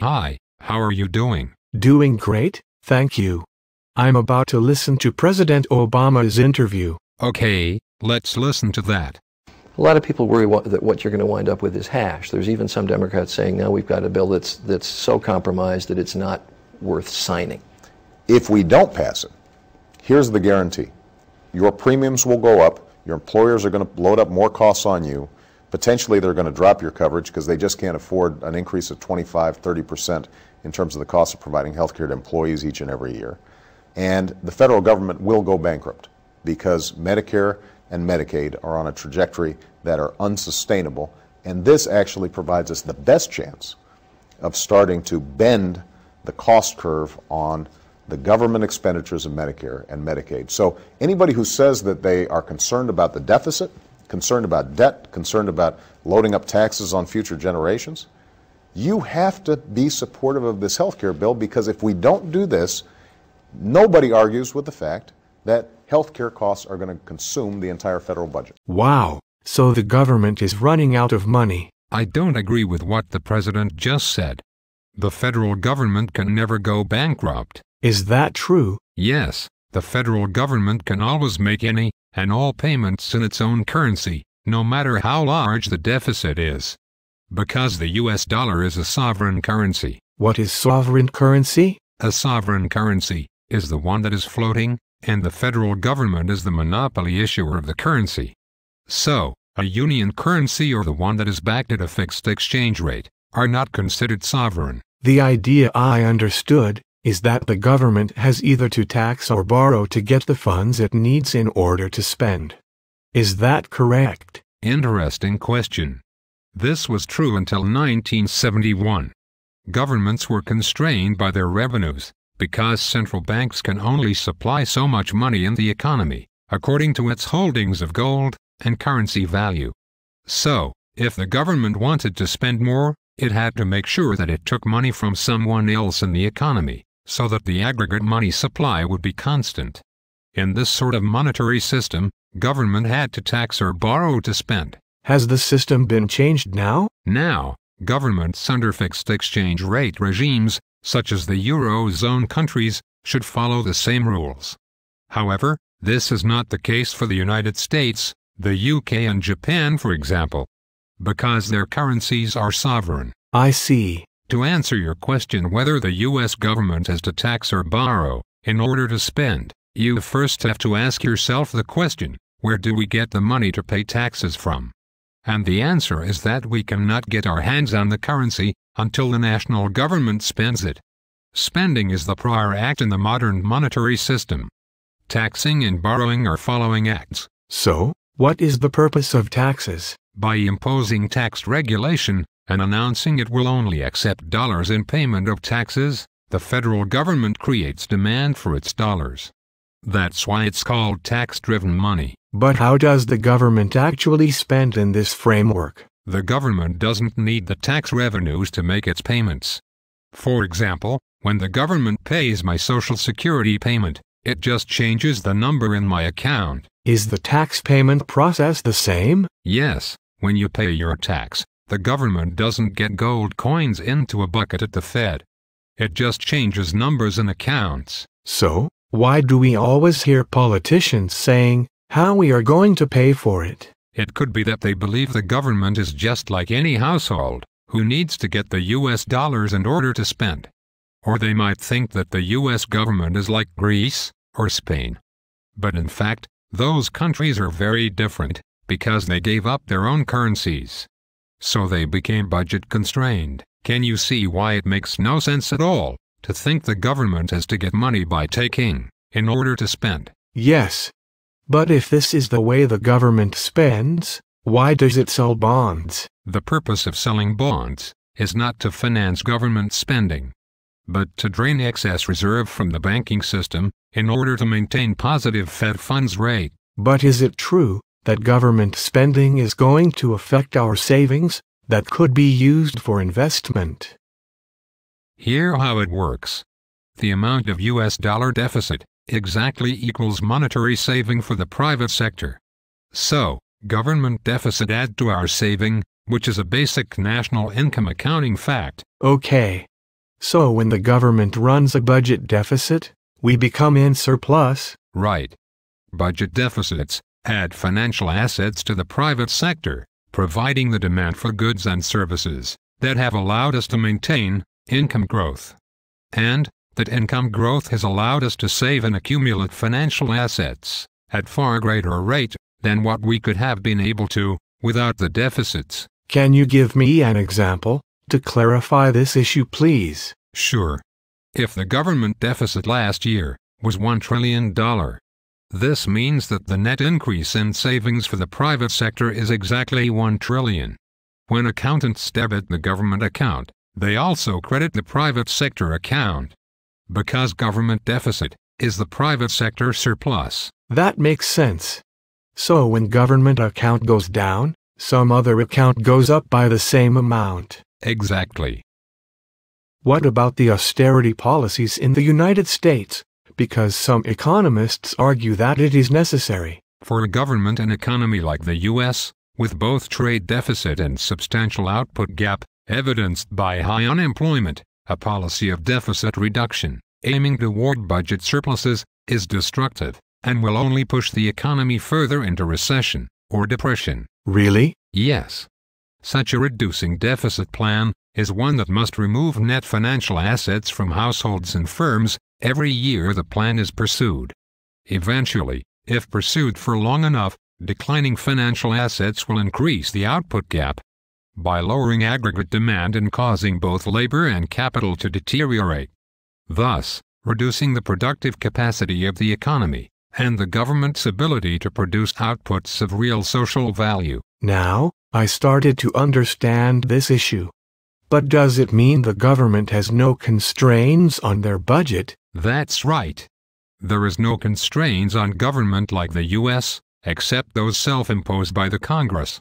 Hi, how are you doing? Doing great, thank you. I'm about to listen to President Obama's interview. Okay, let's listen to that. A lot of people worry that what you're going to wind up with is hash. There's even some Democrats saying now we've got a bill that's so compromised that it's not worth signing. If we don't pass it, here's the guarantee. Your premiums will go up, your employers are going to load up more costs on you, potentially they're going to drop your coverage because they just can't afford an increase of 25-30% in terms of the cost of providing health care to employees each and every year. And the federal government will go bankrupt because Medicare and Medicaid are on a trajectory that are unsustainable, and this actually provides us the best chance of starting to bend the cost curve on the government expenditures of Medicare and Medicaid. So anybody who says that they are concerned about the deficit, concerned about debt, concerned about loading up taxes on future generations, you have to be supportive of this health care bill, because if we don't do this, nobody argues with the fact that health care costs are going to consume the entire federal budget. Wow, so the government is running out of money. I don't agree with what the president just said. The federal government can never go bankrupt. Is that true? Yes, the federal government can always make any and all payments in its own currency, no matter how large the deficit is. Because the US dollar is a sovereign currency. What is sovereign currency? A sovereign currency is the one that is floating, and the federal government is the monopoly issuer of the currency. So, a union currency or the one that is backed at a fixed exchange rate are not considered sovereign. The idea I understood is that the government has either to tax or borrow to get the funds it needs in order to spend. Is that correct? Interesting question. This was true until 1971. Governments were constrained by their revenues, because central banks can only supply so much money in the economy, according to its holdings of gold and currency value. So, if the government wanted to spend more, it had to make sure that it took money from someone else in the economy, so that the aggregate money supply would be constant. In this sort of monetary system, government had to tax or borrow to spend. Has the system been changed now? Now, governments under fixed exchange rate regimes, such as the Eurozone countries, should follow the same rules. However, this is not the case for the United States, the UK and Japan, for example, because their currencies are sovereign. I see. To answer your question whether the US government has to tax or borrow in order to spend, you first have to ask yourself the question, where do we get the money to pay taxes from? And the answer is that we cannot get our hands on the currency until the national government spends it. Spending is the prior act in the modern monetary system. Taxing and borrowing are following acts. So, what is the purpose of taxes? By imposing tax regulation and announcing it will only accept dollars in payment of taxes, the federal government creates demand for its dollars. That's why it's called tax-driven money. But how does the government actually spend in this framework? The government doesn't need the tax revenues to make its payments. For example, when the government pays my Social Security payment, it just changes the number in my account. Is the tax payment process the same? Yes, when you pay your tax, the government doesn't get gold coins into a bucket at the Fed. It just changes numbers in accounts. So, why do we always hear politicians saying how we are going to pay for it? It could be that they believe the government is just like any household, who needs to get the US dollars in order to spend. Or they might think that the US government is like Greece or Spain. But in fact, those countries are very different, because they gave up their own currencies. So they became budget constrained. Can you see why it makes no sense at all to think the government has to get money by taking in order to spend? Yes. But if this is the way the government spends, why does it sell bonds? The purpose of selling bonds is not to finance government spending, but to drain excess reserve from the banking system in order to maintain positive Fed funds rate. But is it true that government spending is going to affect our savings that could be used for investment? Here's how it works. The amount of US dollar deficit exactly equals monetary saving for the private sector. So, government deficit add to our saving, which is a basic national income accounting fact. Okay. So when the government runs a budget deficit, we become in surplus? Right. Budget deficits add financial assets to the private sector, providing the demand for goods and services that have allowed us to maintain income growth. And that income growth has allowed us to save and accumulate financial assets at far greater rate than what we could have been able to without the deficits. Can you give me an example to clarify this issue, please? Sure. If the government deficit last year was $1 trillion, this means that the net increase in savings for the private sector is exactly $1 trillion. When accountants debit the government account, they also credit the private sector account. Because government deficit is the private sector surplus. That makes sense. So when government account goes down, some other account goes up by the same amount. Exactly. What about the austerity policies in the United States? Because some economists argue that it is necessary. For a government and economy like the U.S., with both trade deficit and substantial output gap, evidenced by high unemployment, a policy of deficit reduction, aiming toward budget surpluses, is destructive, and will only push the economy further into recession or depression. Really? Yes. Such a reducing deficit plan is one that must remove net financial assets from households and firms every year the plan is pursued. Eventually, if pursued for long enough, declining financial assets will increase the output gap by lowering aggregate demand and causing both labor and capital to deteriorate, thus reducing the productive capacity of the economy and the government's ability to produce outputs of real social value. Now, I started to understand this issue. But does it mean the government has no constraints on their budget? That's right. There is no constraints on government like the U.S., except those self-imposed by the Congress.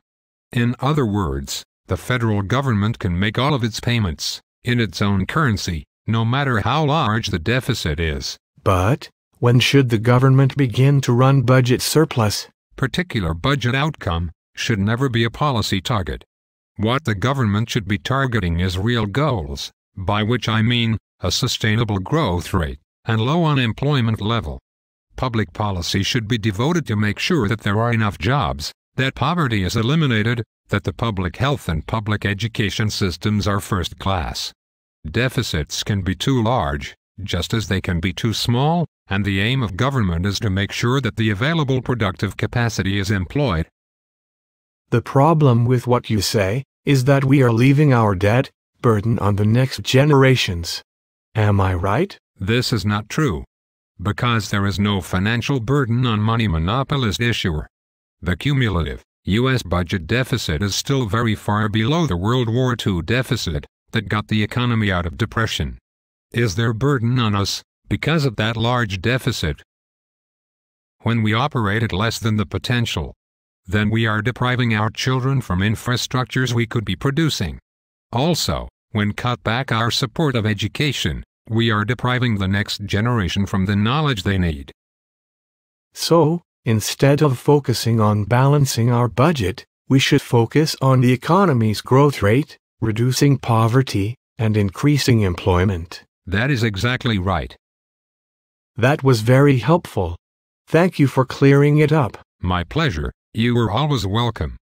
In other words, the federal government can make all of its payments in its own currency, no matter how large the deficit is. But when should the government begin to run budget surplus? Particular budget outcome should never be a policy target. What the government should be targeting is real goals, by which I mean a sustainable growth rate and low unemployment level. Public policy should be devoted to make sure that there are enough jobs, that poverty is eliminated, that the public health and public education systems are first class. Deficits can be too large, just as they can be too small, and the aim of government is to make sure that the available productive capacity is employed. The problem with what you say is that we are leaving our debt burden on the next generations. Am I right? This is not true. Because there is no financial burden on money monopolist issuer. The cumulative U.S. budget deficit is still very far below the World War II deficit that got the economy out of depression. Is there burden on us because of that large deficit? When we operate at less than the potential, then we are depriving our children from infrastructures we could be producing. Also, when cut back our support of education, we are depriving the next generation from the knowledge they need. So, instead of focusing on balancing our budget, we should focus on the economy's growth rate, reducing poverty, and increasing employment. That is exactly right. That was very helpful. Thank you for clearing it up. My pleasure. You are always welcome.